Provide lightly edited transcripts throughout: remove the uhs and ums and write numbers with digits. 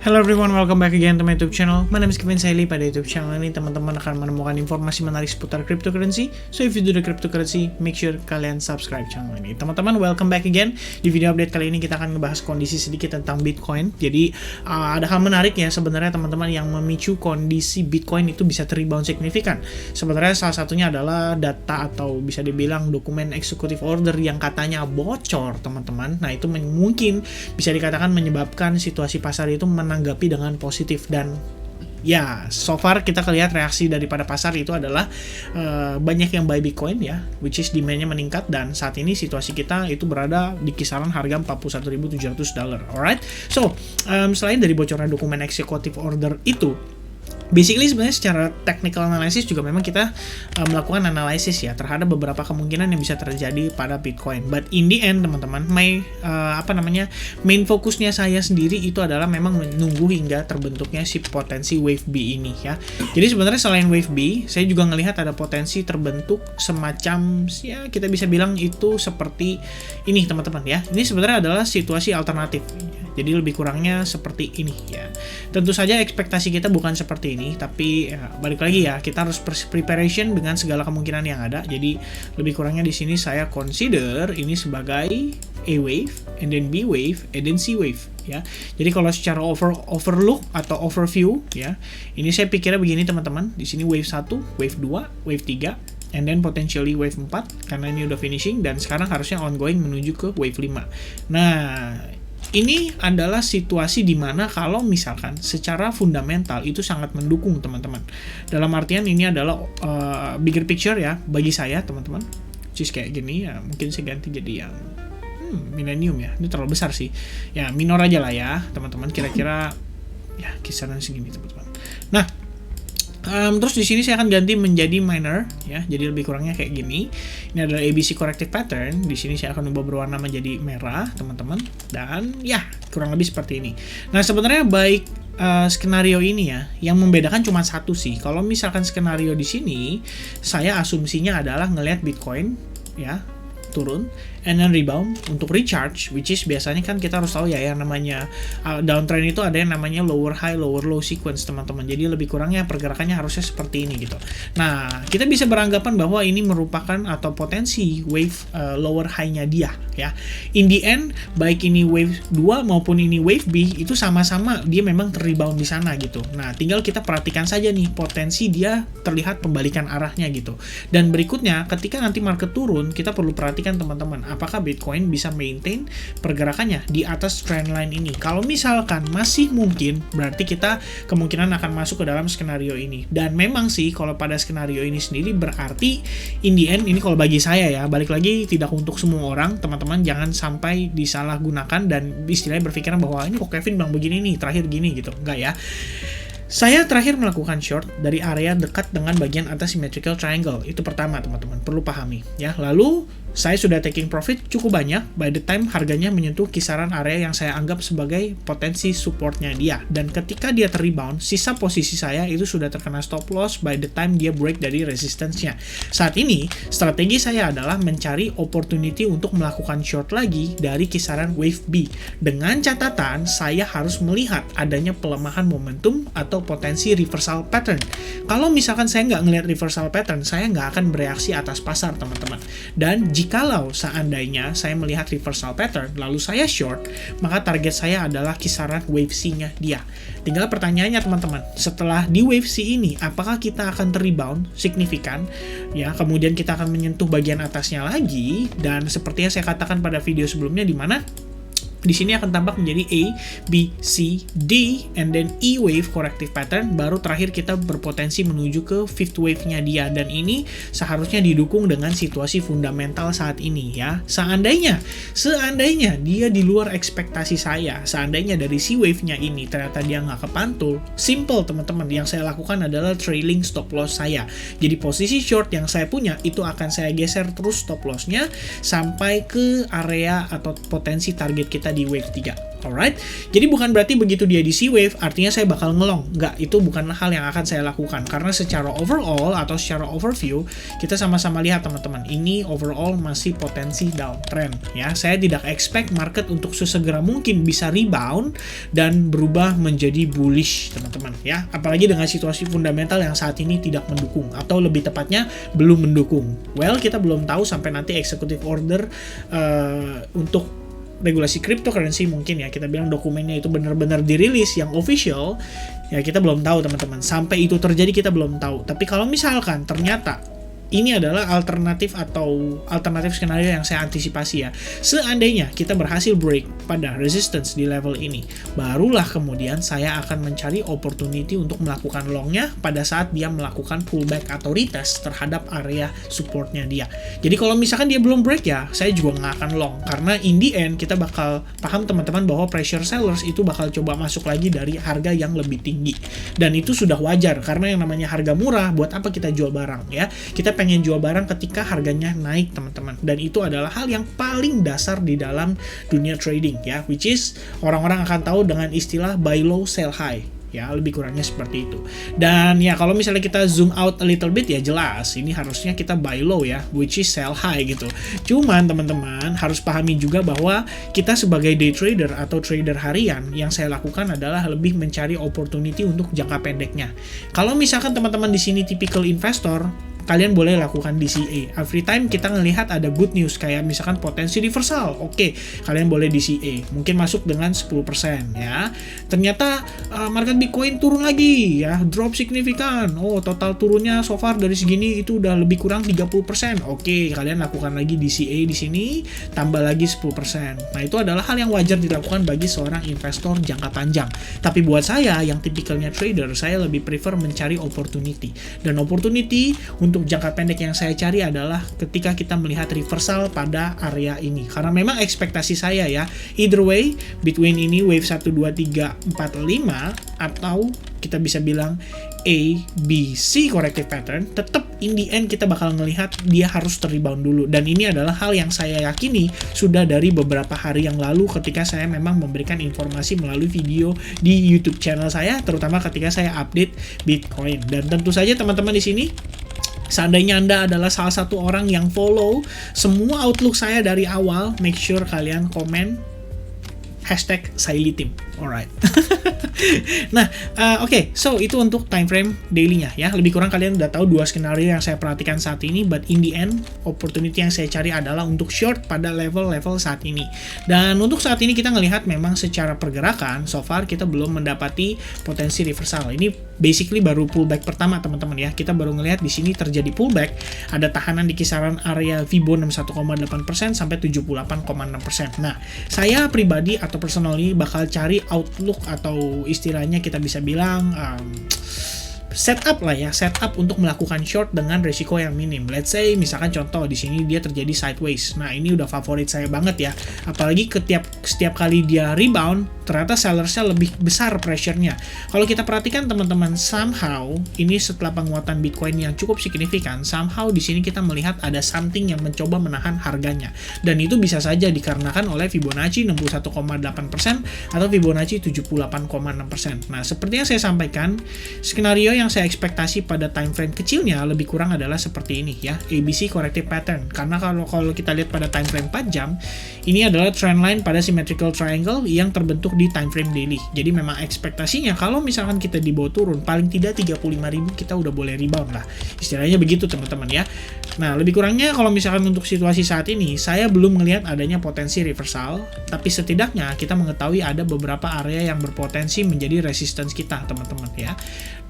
Hello everyone, welcome back again to my YouTube channel. My name is Kevin Saili. Pada YouTube channel ini teman-teman akan menemukan informasi menarik seputar cryptocurrency. So if you do the cryptocurrency, make sure kalian subscribe channel ini. Teman-teman, welcome back again. Di video update kali ini kita akan ngebahas kondisi sedikit tentang Bitcoin. Jadi ada hal menarik ya sebenarnya teman-teman yang memicu kondisi Bitcoin itu bisa rebound signifikan. Sebenarnya salah satunya adalah data atau bisa dibilang dokumen executive order yang katanya bocor teman-teman. Nah itu mungkin bisa dikatakan menyebabkan situasi pasar itu menanggapi dengan positif, dan ya so far kita lihat reaksi daripada pasar itu adalah banyak yang buy Bitcoin ya, which is demand-nya meningkat, dan saat ini situasi kita itu berada di kisaran harga $41.700. Alright, so selain dari bocoran dokumen executive order itu, basically sebenarnya secara technical analysis juga memang kita melakukan analisis ya terhadap beberapa kemungkinan yang bisa terjadi pada Bitcoin. But in the end teman-teman, main fokusnya saya sendiri itu adalah memang menunggu hingga terbentuknya si potensi wave B ini ya. Jadi sebenarnya selain wave B, saya juga ngelihat ada potensi terbentuk semacam ya kita bisa bilang itu seperti ini teman-teman ya. Ini sebenarnya adalah situasi alternatif. Jadi lebih kurangnya seperti ini ya. Tentu saja ekspektasi kita bukan seperti ini, tapi ya, balik lagi ya, kita harus preparation dengan segala kemungkinan yang ada. Jadi lebih kurangnya di sini saya consider ini sebagai A wave, and then B wave, and then C wave ya. Jadi kalau secara overlook atau overview ya, ini saya pikirnya begini teman-teman. Di sini wave 1, wave 2, wave 3, and then potentially wave 4 karena ini udah finishing, dan sekarang harusnya ongoing menuju ke wave 5. Nah, ini adalah situasi dimana kalau misalkan secara fundamental itu sangat mendukung teman-teman. Dalam artian ini adalah bigger picture ya bagi saya teman-teman. Just kayak gini ya, mungkin saya ganti jadi yang millennium ya. Ini terlalu besar sih. Ya minor aja lah ya teman-teman. Kira-kira ya kisaran segini teman-teman. Nah, terus di sini saya akan ganti menjadi minor ya, jadi lebih kurangnya kayak gini. Ini adalah ABC corrective pattern. Di sini saya akan ubah berwarna menjadi merah teman-teman, dan ya kurang lebih seperti ini. Nah sebenarnya baik skenario ini ya, yang membedakan cuma satu sih. Kalau misalkan skenario di sini, saya asumsinya adalah ngelihat Bitcoin ya turun and then rebound untuk recharge, which is biasanya kan kita harus tahu ya yang namanya downtrend itu ada yang namanya lower high lower low sequence teman-teman. Jadi lebih kurangnya pergerakannya harusnya seperti ini gitu. Nah kita bisa beranggapan bahwa ini merupakan atau potensi wave lower high-nya dia ya. In the end baik ini wave 2 maupun ini wave B itu sama-sama dia memang rebound di sana gitu. Nah tinggal kita perhatikan saja nih potensi dia terlihat pembalikan arahnya gitu. Dan berikutnya ketika nanti market turun, kita perlu perhatikan teman-teman, apakah Bitcoin bisa maintain pergerakannya di atas trendline ini. Kalau misalkan masih mungkin, berarti kita kemungkinan akan masuk ke dalam skenario ini. Dan memang sih kalau pada skenario ini sendiri berarti in the end, ini kalau bagi saya ya, balik lagi tidak untuk semua orang, teman-teman jangan sampai disalahgunakan dan istilahnya berpikiran bahwa ini kok Kevin bilang begini nih, terakhir gini gitu. Enggak ya. Saya terakhir melakukan short dari area dekat dengan bagian atas symmetrical triangle. Itu pertama teman-teman, perlu pahami ya. Lalu saya sudah taking profit cukup banyak by the time harganya menyentuh kisaran area yang saya anggap sebagai potensi supportnya dia. Dan ketika dia terrebound, sisa posisi saya itu sudah terkena stop loss by the time dia break dari resistance-nya. Saat ini, strategi saya adalah mencari opportunity untuk melakukan short lagi dari kisaran wave B. Dengan catatan, saya harus melihat adanya pelemahan momentum atau potensi reversal pattern. Kalau misalkan saya nggak ngelihat reversal pattern, saya nggak akan bereaksi atas pasar teman-teman. Dan jikalau seandainya saya melihat reversal pattern lalu saya short, maka target saya adalah kisaran wave C-nya dia. Tinggal pertanyaannya teman-teman, setelah di wave C ini apakah kita akan rebound signifikan ya, kemudian kita akan menyentuh bagian atasnya lagi, dan seperti yang saya katakan pada video sebelumnya di mana di sini akan tampak menjadi A, B, C, D, and then E wave corrective pattern. Baru terakhir kita berpotensi menuju ke fifth wave-nya dia. Dan ini seharusnya didukung dengan situasi fundamental saat ini ya. Seandainya dia di luar ekspektasi saya, seandainya dari C wave-nya ini ternyata dia nggak kepantul, simple teman-teman, yang saya lakukan adalah trailing stop loss saya. Jadi posisi short yang saya punya itu akan saya geser terus stop loss-nya sampai ke area atau potensi target kita bisa di wave 3. Alright, jadi bukan berarti begitu dia di C-wave artinya saya bakal ngelong. Enggak, itu bukan hal yang akan saya lakukan. Karena secara overall atau secara overview, kita sama-sama lihat teman-teman, ini overall masih potensi downtrend ya. Saya tidak expect market untuk sesegera mungkin bisa rebound dan berubah menjadi bullish teman-teman ya. Apalagi dengan situasi fundamental yang saat ini tidak mendukung, atau lebih tepatnya belum mendukung. Well, kita belum tahu sampai nanti executive order untuk regulasi cryptocurrency mungkin ya, kita bilang dokumennya itu benar-benar dirilis yang official ya, kita belum tahu teman-teman. Sampai itu terjadi kita belum tahu. Tapi kalau misalkan ternyata ini adalah alternatif skenario yang saya antisipasi ya. Seandainya kita berhasil break pada resistance di level ini, barulah kemudian saya akan mencari opportunity untuk melakukan longnya pada saat dia melakukan pullback atau retest terhadap area supportnya dia. Jadi kalau misalkan dia belum break ya, saya juga nggak akan long. Karena in the end kita bakal paham teman-teman bahwa pressure sellers itu bakal coba masuk lagi dari harga yang lebih tinggi. Dan itu sudah wajar, karena yang namanya harga murah, buat apa kita jual barang ya? Kita pengen jual barang ketika harganya naik teman-teman, dan itu adalah hal yang paling dasar di dalam dunia trading ya, which is orang-orang akan tahu dengan istilah buy low sell high ya, lebih kurangnya seperti itu. Dan ya kalau misalnya kita zoom out a little bit ya, jelas ini harusnya kita buy low ya, which is sell high gitu. Cuman teman-teman harus pahami juga bahwa kita sebagai day trader atau trader harian, yang saya lakukan adalah lebih mencari opportunity untuk jangka pendeknya. Kalau misalkan teman-teman di sini typical investor, kalian boleh lakukan DCA. Every time kita ngelihat ada good news kayak misalkan potensi reversal, oke, kalian boleh DCA. Mungkin masuk dengan 10% ya. Ternyata market Bitcoin turun lagi ya, drop signifikan. Oh, total turunnya so far dari segini itu udah lebih kurang 30%. Oke, kalian lakukan lagi DCA di sini, tambah lagi 10%. Nah, itu adalah hal yang wajar dilakukan bagi seorang investor jangka panjang. Tapi buat saya yang tipikalnya trader, saya lebih prefer mencari opportunity. Dan opportunity untuk jangka pendek yang saya cari adalah ketika kita melihat reversal pada area ini. Karena memang ekspektasi saya ya, either way, between ini wave 1, 2, 3, 4, 5, atau kita bisa bilang A, B, C corrective pattern, tetap in the end kita bakal ngelihat dia harus terrebound dulu. Dan ini adalah hal yang saya yakini sudah dari beberapa hari yang lalu ketika saya memang memberikan informasi melalui video di YouTube channel saya, terutama ketika saya update Bitcoin. Dan tentu saja teman-teman di sini, seandainya Anda adalah salah satu orang yang follow semua outlook saya dari awal, make sure kalian komen #SailyTeam. Alright. Nah, oke, so itu untuk time frame daily-nya ya. Lebih kurang kalian udah tahu dua skenario yang saya perhatikan saat ini, but in the end opportunity yang saya cari adalah untuk short pada level-level saat ini. Dan untuk saat ini kita ngelihat memang secara pergerakan so far kita belum mendapati potensi reversal. Ini basically baru pullback pertama teman-teman ya. Kita baru ngelihat di sini terjadi pullback, ada tahanan di kisaran area Fibo 61,8% sampai 78,6%. Nah, saya pribadi atau personally bakal cari outlook atau istilahnya kita bisa bilang setup lah ya, setup untuk melakukan short dengan resiko yang minim. Let's say misalkan contoh di sini dia terjadi sideways. Nah, ini udah favorit saya banget ya. Apalagi setiap kali dia rebound, ternyata sellersnya lebih besar pressure-nya. Kalau kita perhatikan teman-teman, somehow ini setelah penguatan Bitcoin yang cukup signifikan, somehow di sini kita melihat ada something yang mencoba menahan harganya. Dan itu bisa saja dikarenakan oleh Fibonacci 61,8% atau Fibonacci 78,6%. Nah, seperti yang saya sampaikan, skenario yang saya ekspektasi pada time frame kecilnya lebih kurang adalah seperti ini ya, ABC corrective pattern. Karena kalau kita lihat pada time frame 4 jam, ini adalah trend line pada symmetrical triangle yang terbentuk di time frame daily. Jadi memang ekspektasinya kalau misalkan kita dibawa turun paling tidak 35.000 kita udah boleh rebound lah. Istilahnya begitu teman-teman ya. Nah, lebih kurangnya kalau misalkan untuk situasi saat ini saya belum melihat adanya potensi reversal, tapi setidaknya kita mengetahui ada beberapa area yang berpotensi menjadi resistance kita teman-teman ya.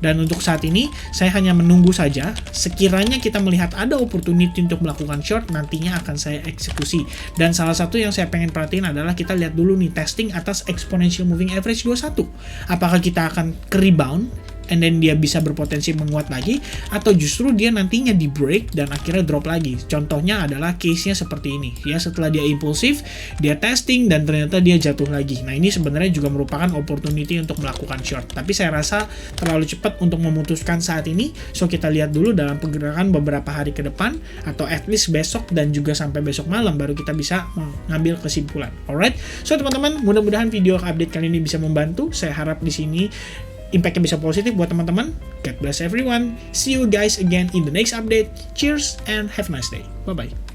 Dan untuk saat ini saya hanya menunggu saja, sekiranya kita melihat ada opportunity untuk melakukan short, nantinya akan saya eksekusi. Dan salah satu yang saya pengen perhatiin adalah kita lihat dulu nih testing atas exponential moving average 21. Apakah kita akan ke rebound and then dia bisa berpotensi menguat lagi, atau justru dia nantinya di break dan akhirnya drop lagi. Contohnya adalah case-nya seperti ini ya, setelah dia impulsif, dia testing dan ternyata dia jatuh lagi. Nah, ini sebenarnya juga merupakan opportunity untuk melakukan short, tapi saya rasa terlalu cepat untuk memutuskan saat ini. So kita lihat dulu dalam pergerakan beberapa hari ke depan, atau at least besok dan juga sampai besok malam baru kita bisa mengambil kesimpulan. Alright, so teman-teman, mudah-mudahan video update kali ini bisa membantu. Saya harap di sini impact-nya bisa positif buat teman-teman. God bless everyone. See you guys again in the next update. Cheers and have a nice day. Bye-bye.